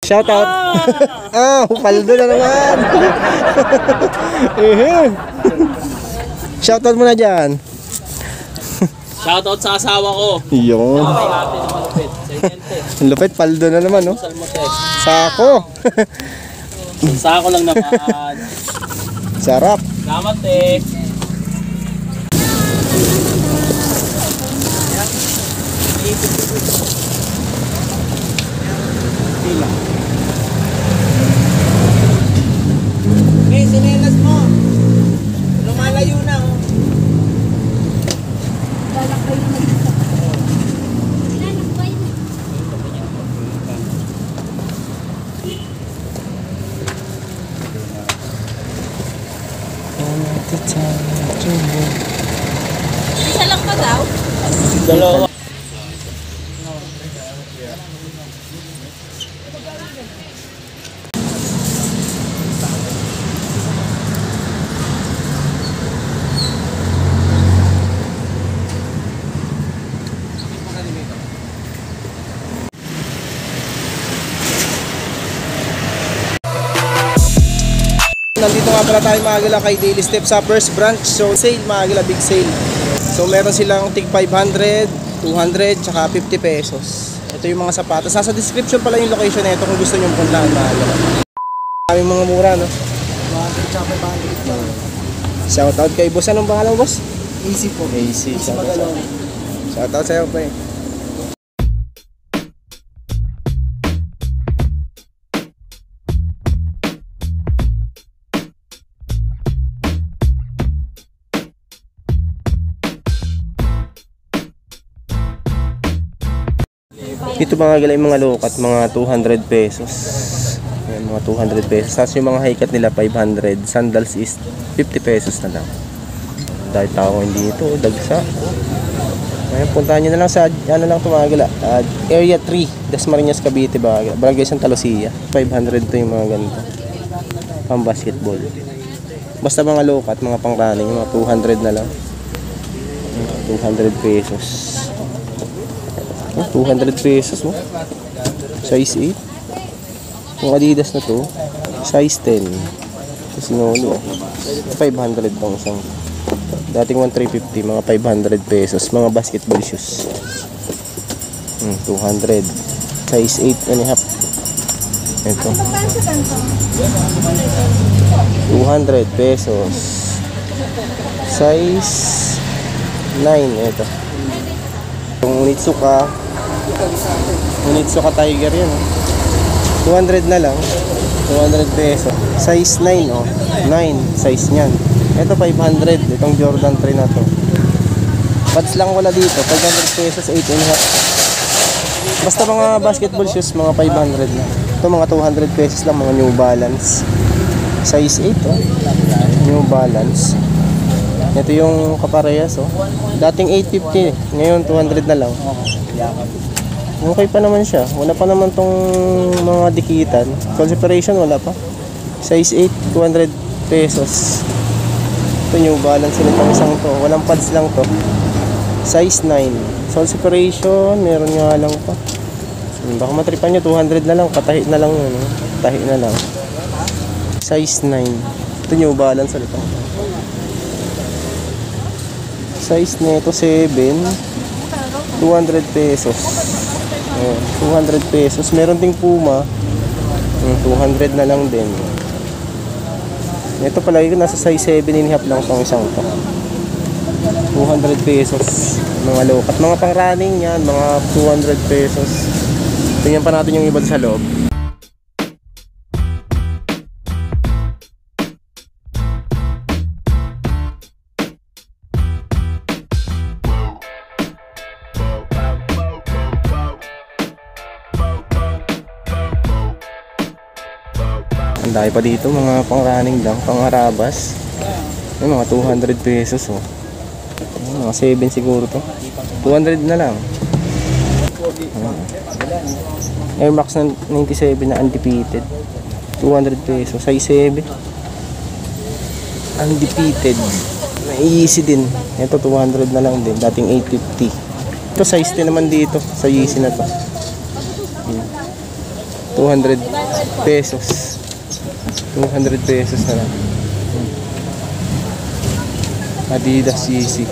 Shout out. Paldo na naman. Shout out muna dyan. Shout out sa asawa ko. Yun. Lupit, paldo na naman, no? Sako. Sako lang naman. Sarap. Salamat, eh. May sinelas mo. Lumalayo na, oh. Isa lang pa daw? Dalawa. Nandito nga pala tayo mga agila kay Daily Step sa first branch. So sale mga agila, big sale. So meron silang tig 500, 200, tsaka 50 pesos. Ito yung mga sapatos. Nasa description pala yung location na ito kung gusto nyo puntahan mga agila. Kaming mga mura, no? 200 tsaka 500. Shout out kay boss. Anong pangalan mo, boss? Easy po. Easy. Shout out sa'yo po eh. Dito mga galay mga lokat, mga 200 pesos. Ayan, mga 200 pesos. Tapos yung mga high cut nila 500. Sandals is 50 pesos na lang. Dahil tao hindi ito, dagsa. Ayan, puntahan nyo na lang sa, ano lang ito mga gala, Area 3, Dasmariñas, Cavite ba? Barangay Santa Lucia. 500 to yung mga ganito. Pang basketball. Basta mga lokat, mga pang running, mga 200 na lang. 200 pesos. 200 pesos mo. Size 8. Yung Adidas na to, size 10. Sinolo. 500 pang isang. Dating 1,350, mga 500 pesos. Mga basketball shoes. 200. Size 8 and a half. Ito. 200 pesos. Size 9. Ito. Yung Onitsuka Tiger yan, oh. 200 na lang. 200 peso. Size 9, oh. 9 size niyan. Ito 500. Itong Jordan 3 na to. Pads lang wala dito. 500 pesos, 8 and a half. Basta mga basketball shoes, mga 500 na. Ito mga 200 pesos lang, mga New Balance. Size 8, oh. New Balance. Ito yung kaparehas, oh. Dating 850, ngayon 200 na lang. Okay pa naman siya. Wala pa naman tong mga dikitan. Call separation wala pa. Size 8, 200 pesos. Ito New Balance ulit ang isang to. Walang pads lang to. Size 9. Soul separation, meron nga lang pa. Baka matripan nyo, 200 na lang. Katahi na lang yun. Katahi na lang. Size 9. Ito New Balance ulit ang size nito 7, 200 pesos. 200 pesos. Meron ding Puma. 200 na lang din. Ito pala yun, nasa size 7.5 lang itong isang to. 200 pesos. Mga lokat. Mga pang running yan, mga 200 pesos. Tingnan pa natin yung iba sa loob. Dahil pa dito mga pang running lang, pang harabas. May mga 200 pesos, oh. Mga 7 siguro to. 200 na lang. Air Max 97 na undefeated. 200 pesos. Size 7. Undefeated. Easy din. Ito 200 na lang din. Dating 850. Ito size 10 naman dito sa Yeezy na to. 200 pesos. 200 pesos na lang. Adidas Yeezy.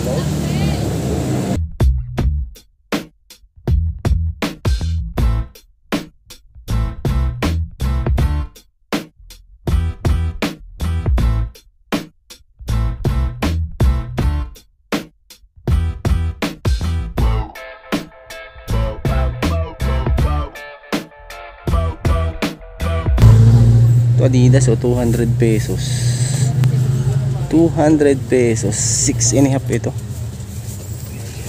Adidas o 200 pesos. 200 pesos. 6 and a half ito.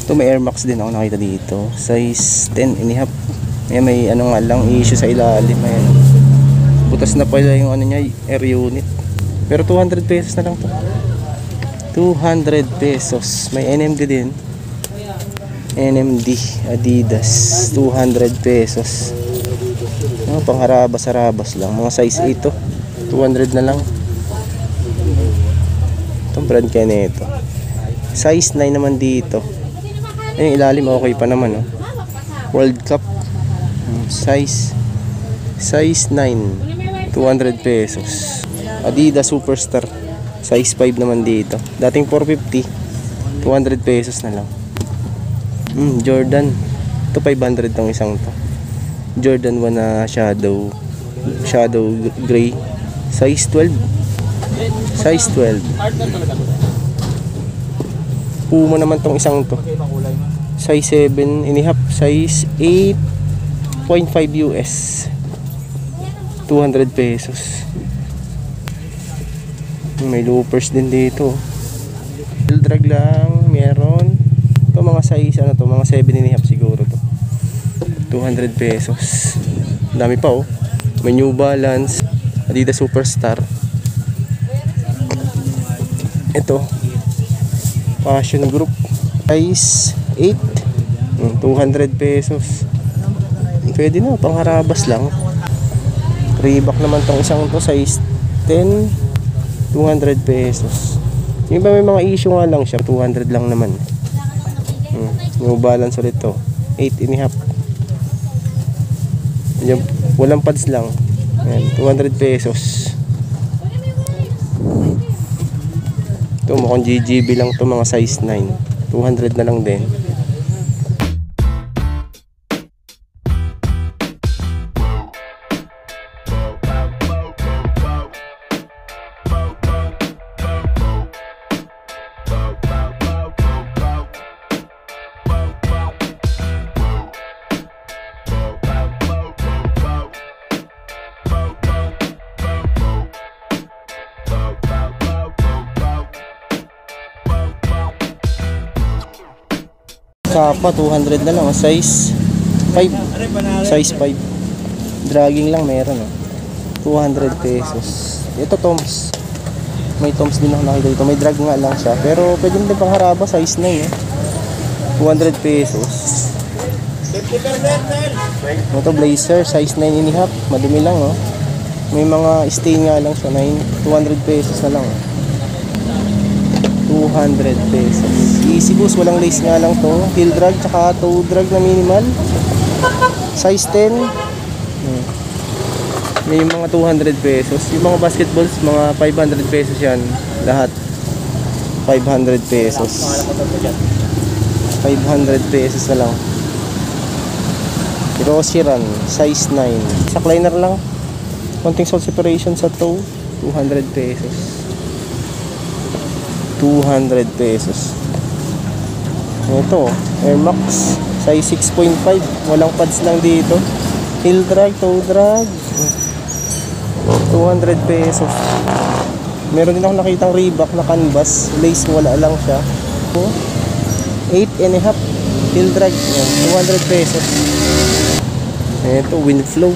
Ito may Air Max din ako nakita dito. Size 10 and a half. May ano nga lang issue sa ilalim. Ayan. Butas na pala yung ano niya, air unit. Pero 200 pesos na lang to. 200 pesos. May NMD din. NMD Adidas 200 pesos. Pangharabas-harabas lang. Mga size 8 to. 200 na lang. Itong brand kaya nito. Size 9 naman dito. Yung ilalim okay pa naman. Oh. World Cup. Size 9. 200 pesos. Adidas Superstar. Size 5 naman dito. Dating 450. 200 pesos na lang. Jordan. Ito 500 tong isang to. Jordan 1 na shadow gray. Size 12. Size 12. Puma naman tong isang to. Size 7 and a half. Size 8.5 US. 200 pesos. May loafers din dito. Drag lang meron. Ito mga size ano to, mga 7 and a half siguro to. 200 pesos. Dami pa oh. May New Balance, Adidas Superstar. Ito. Fashion Group. Size 8. 200 pesos. Pwede na, pangharabas lang. Reebok naman tong isang to, size 10. 200 pesos. Yung iba may mga issue nga lang siya, 200 lang naman. New Balance ulit to. 8 and a half. Yung walang pads lang. Ayan, 200 pesos. Ito mukhang GGB lang to, mga size 9. 200 na lang din. Kappa 200 na lang, size 5. Size 5. Dragging lang meron oh. 200 pesos. Ito Toms. May Toms din ako nakita dito. May drag nga lang siya, pero pwede din pang haraba, size 9 eh. 200 pesos. Ito blazer, size 9 and a half. Madumi lang oh. May mga stain nga lang siya, 200 pesos na lang oh. 200 pesos. Easy Boost, walang lace nga lang to. Heel drag, tsaka toe drag na minimal. Size 10. May mga 200 pesos. Yung mga basketballs, mga 500 pesos yan. Lahat. 500 pesos. 500 pesos na lang. Rossi Run, size 9. Sa liner lang. Konting salt separation sa toe. 200 pesos. 200 pesos. Ito, Air Max size 6.5. Walang pads lang dito. Heel drag, toe drag. 200 pesos. Meron din ako nakitang Reebok na canvas. Lace wala lang siya. 8 and a half. Heel drag. 200 pesos. Ito, Windflow.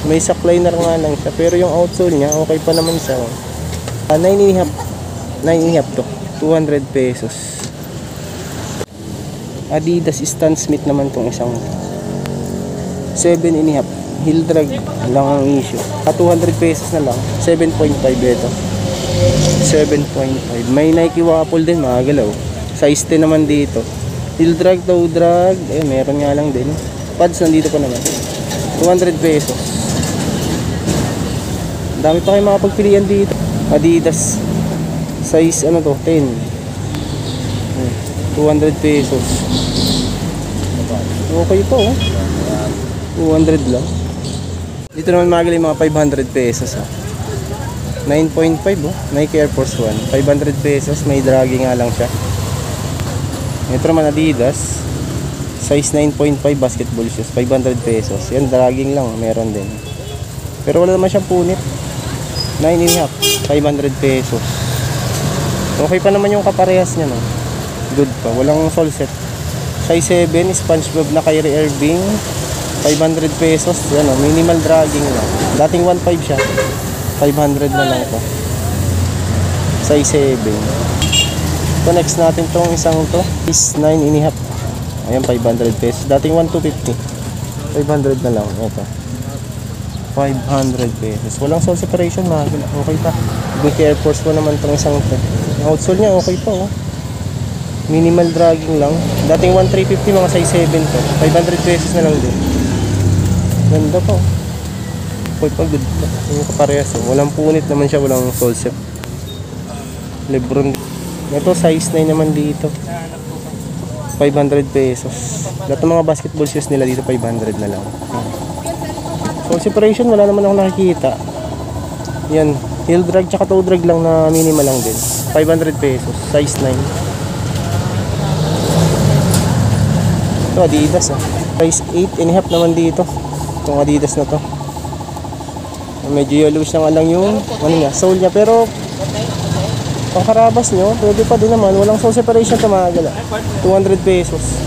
May sack liner nga lang siya. Pero yung outsole niya, okay pa naman siya. 9 and a half. 9 and a half to. 200 pesos. Adidas Stan Smith naman tong isang 7 and a half. Heel drag lang ang issue. 200 pesos na lang. 7.5 ito. 7.5. May Nike Waffle din, mga galaw. Size 10 naman dito. Heel drag, toe drag. Meron nga lang din. Pads nandito pa naman. 200 pesos. Dami pa kayong makapagpilian dito. Adidas. Size ano to? 10. 200 pesos. Okay po oh. 200 lang. Dito naman magaling mga 500 pesos oh. 9.5 oh. Nike Air Force 1. 500 pesos. May draggy nga lang siya. Ito naman Adidas. Size 9.5 basketball shoes. 500 pesos. Yan dragging lang. Meron din. Pero wala naman siyang punit. 9.5. 500 pesos. Okay pa naman yung kaparehas niya no. Good pa. Walang sole set. Size 7. SpongeBob na Kyrie Irving. 500 pesos. Yan oh. Minimal dragging lang. Dating 1.5 siya. 500 na lang to. Size 7. So next natin tong isang to is 9.5. Ayan 500 pesos. Dating 1,250. 500 na lang. Ito. 500 pesos. Walang sole separation mahal. Okay pa. Nike Air Force 1 naman tong isang to. Yung outsole niya okay pa oh. Minimal dragging lang. Dating 1,350 mga size 7 to. 500 pesos na lang din. Ganda pa oh. Okay pa good pa. Yung kaparehas oh. Walang punit naman siya. Walang sole set. Lebron. Ito size 9 naman dito. 500 pesos. Lahat ng mga basketball shoes nila dito 500 na lang. So separation wala naman ako nakikita. Yan, heel drag tsaka toe drag lang na minimal lang din. 500 pesos, size 9. Ito Adidas ah. Size 8.5 naman dito. Itong Adidas na to. Medyo yellowish na nga lang yung ano niya, sole niya pero pangkarabas nyo, pwede pa din naman. Walang sole separation sa mga gala. 200 pesos.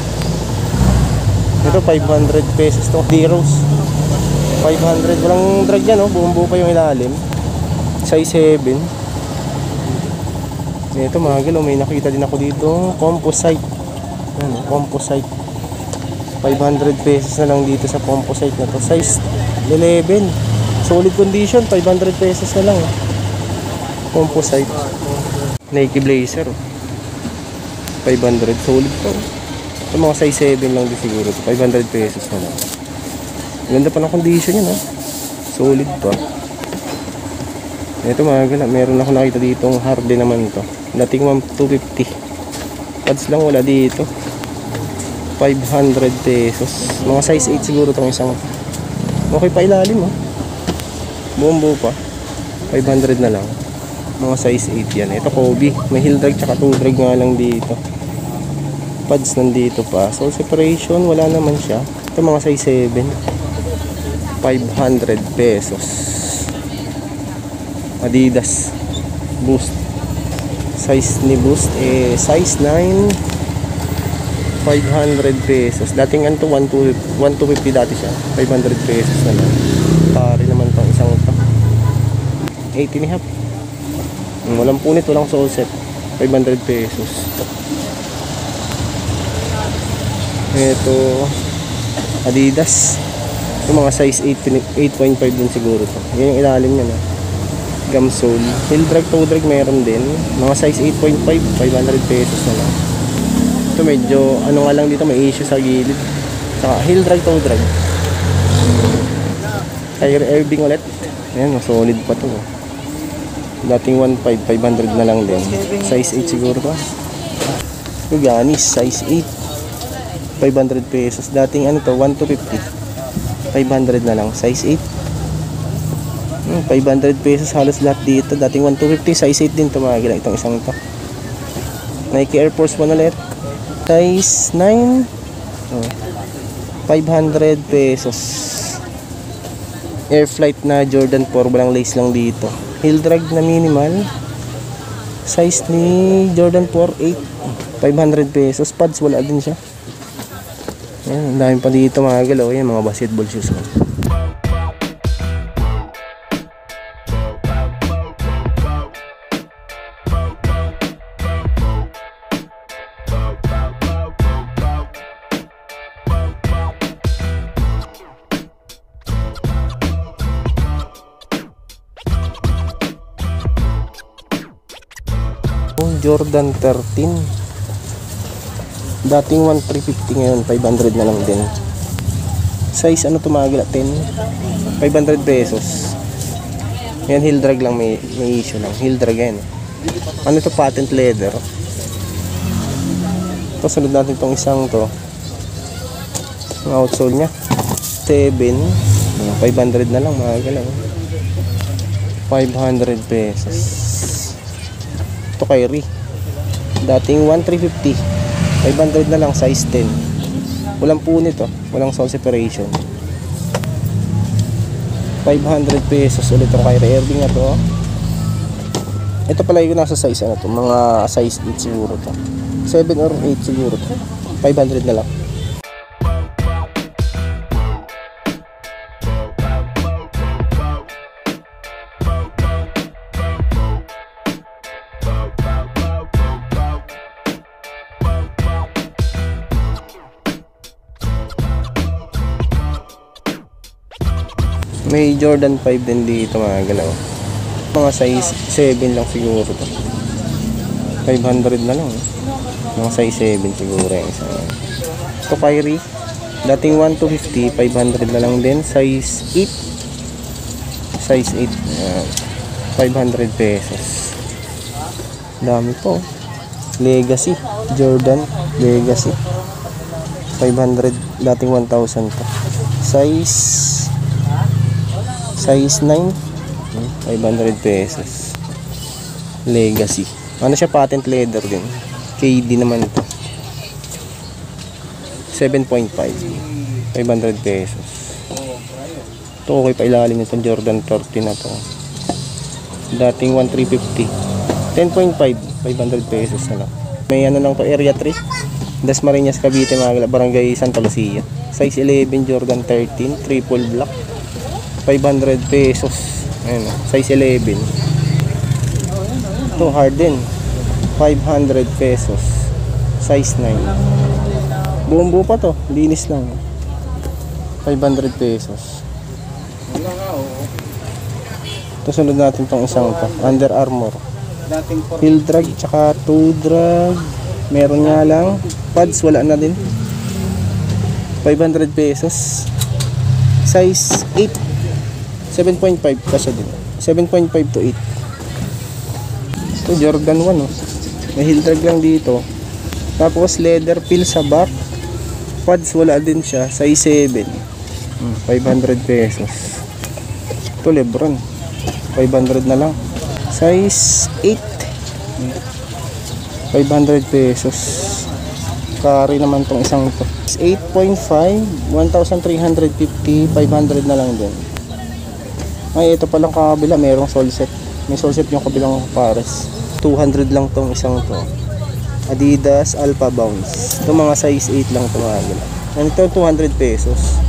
Ito 500 pesos to. D-Rose 500. Walang drag yan oh. Buong buo pa yung ilalim. Size 7. Ito mga gala. May nakita din ako dito. Composite. Ano, composite. 500 pesos na lang dito sa composite na to. Size 11. Solid condition. 500 pesos na lang oh. Composite. Nike Blazer 500 solid pa. Ito mga size 7 lang din siguro. 500 pesos na lang. Ganda pa ng condition yun ha. Solid pa. Ito mga gala. Meron ako nakita dito Hardy naman to. Dating 250. Pads lang wala dito. 500 pesos. Mga size 8 siguro itong isang. Okay pa ilalim ha. Buong buo pa. 500 na lang. Mga size 8 yan. Ito Kobe. May heel drag tsaka toe drag nga lang dito. Pads nandito pa. Sole separation wala naman siya. Ito mga size 7. 500 pesos. Adidas Boost. Size ni Boost size 9. 500 pesos. Dating anto 1,250 dati siya. 500 pesos na lang. Pare naman tong isang ito. 8.5. Walang punit, walang sole set. 500 pesos. Ito Adidas. Ito mga size 8.5 din siguro to. Yan yung ilalim niya na. Gum sole. Heel drag, toe drag meron din. Mga size 8.5, 500 pesos na lang. Ito medyo ano nga lang dito, may issue sa gilid. Saka heel drag, toe drag. Kyrie Irving ulit. Ayan, solid pa to. Dating 1.5, 500 na lang din. Size 8 siguro pa. Ganis, size 8. 500 pesos. Dating ano to, 1,250. 500 na lang. Size 8. 500 pesos halos lahat dito. Dating 1,250. Size 8 din to mga gila. Itong isang to. Nike Air Force 1 ulit. Size 9. 500 pesos. Air Flight na Jordan 4. Walang lace lang dito. Heel drag na minimal. Size ni Jordan 4 8. 500 pesos. Pads wala din siya. Ayan, ang dami pa dito mga galaw. Ayan, mga basketball shoes. Jordan 13. Dating 1,350 ngayon 500 na lang din. Size ano to mga gala? 10. 500 pesos. Yan, heel drag lang, may issue lang. Heel drag yan. Ano to, patent leather. Ito, sunod natin tong isang to. Ang outsole nya 7, 500 na lang, mga galang. 500 pesos. Ito kay Ri. Dating 1,350. 500 na lang, size 10. Walang punit oh, walang sole separation. 500 pesos ulit ang Kyrie Irving na to. Ito pala yung nasa size ano to, mga size 8 siguro to. 7 or 8 siguro to. 500 na lang. May Jordan 5 din dito mga galaw. Mga size 7 lang siguro to. 500 na lang. Mga size 7 siguro yung isa. Ito Kyrie. Dating 1,250, 500 na lang din. Size 8. Size 8. Ayan. 500 pesos. Dami po. Legacy. Jordan Legacy. 500. Dating 1,000 to. Size 9, 500 pesos. Legacy. Ano siya, patent leather din. KD naman ito. 7.5. 500 pesos. Ito okay pa ilalim nitong Jordan 30 na to. Dating 1,350. 10.5. 500 pesos na lang. May ano lang to, Area 3. Dasmariñas, Cavite, mga Barangay Santa Lucia. Size 11, Jordan 13, triple black. 500 pesos. Ayun, size 11. Ito Harden 500 pesos. Size 9. Buong buo pa to, linis lang. 500 pesos. Ito sunod natin tong isang to, Under Armour. Heel drag tsaka toe drag. Meron nga lang pads, wala na din. 500 pesos. Size 8. 7.5 kasi din. 7.5 to 8. Ito Jordan 1 oh. May heel drag lang dito. Tapos leather fill sa back. Pads wala din siya. Size 7. 500 pesos. Ito Lebron. 500 na lang. Size 8. 500 pesos. Carry naman tong isang to. 8.5. 1,350. 500 na lang din. Ay, ito palang kabila, merong sole set. May sole set yung kabilang pares. 200 lang tong isang to. Adidas Alpha Bounce. Ito mga size 8 lang ito mga gila. Ito 200 pesos.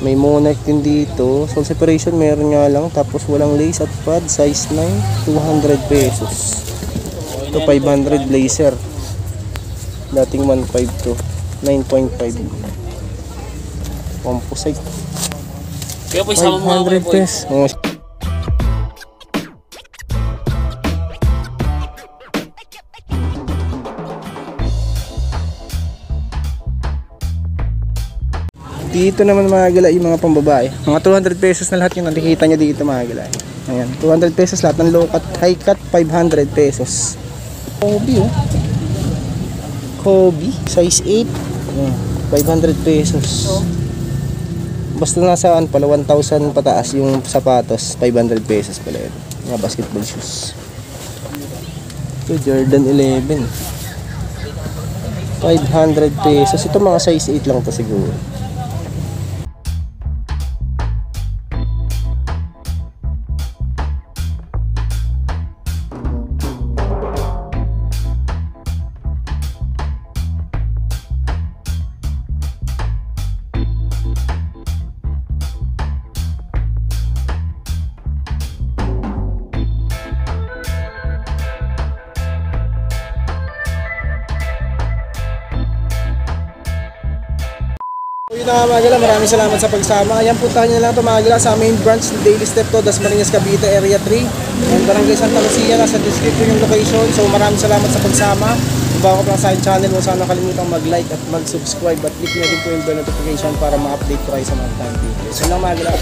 May monek din dito. Sole separation meron nga lang. Tapos walang lace at pad. Size 9. 200 pesos. Ito 500 blazer. Dating 1.5 to 9.5. Composite. Kaya po isama mo ako 500 pesos. Dito naman mga gala yung mga pambabae. Mga 200 pesos na lahat yung nakikita nyo dito mga gala. Ayan, 200 pesos lahat ng low cut, high cut 500 pesos. Kobe oh. Kobe, size 8. 500 pesos. Basta nasaan pala 1,000 pataas yung sapatos, 500 pesos pala yun. Mga basketball shoes. Ito Jordan 11. 500 pesos. Ito mga size 8 lang to siguro. Yun na mga gala, maraming salamat sa pagsama. Ayan, puntahan nyo na lang ito mga gala sa main branch ng Daily Step to, Dasmariñas, Cavite, Area 3 and Barangay Santa Lucia. Nasa description yung location. So maraming salamat sa pagsama. Kung bago ka lang sa aking channel, huwag sana nakalimutan mag-like at mag-subscribe at click nyo din po yung bell notification para ma-update ko kayo sa mga time videos. Yun lang mga gala.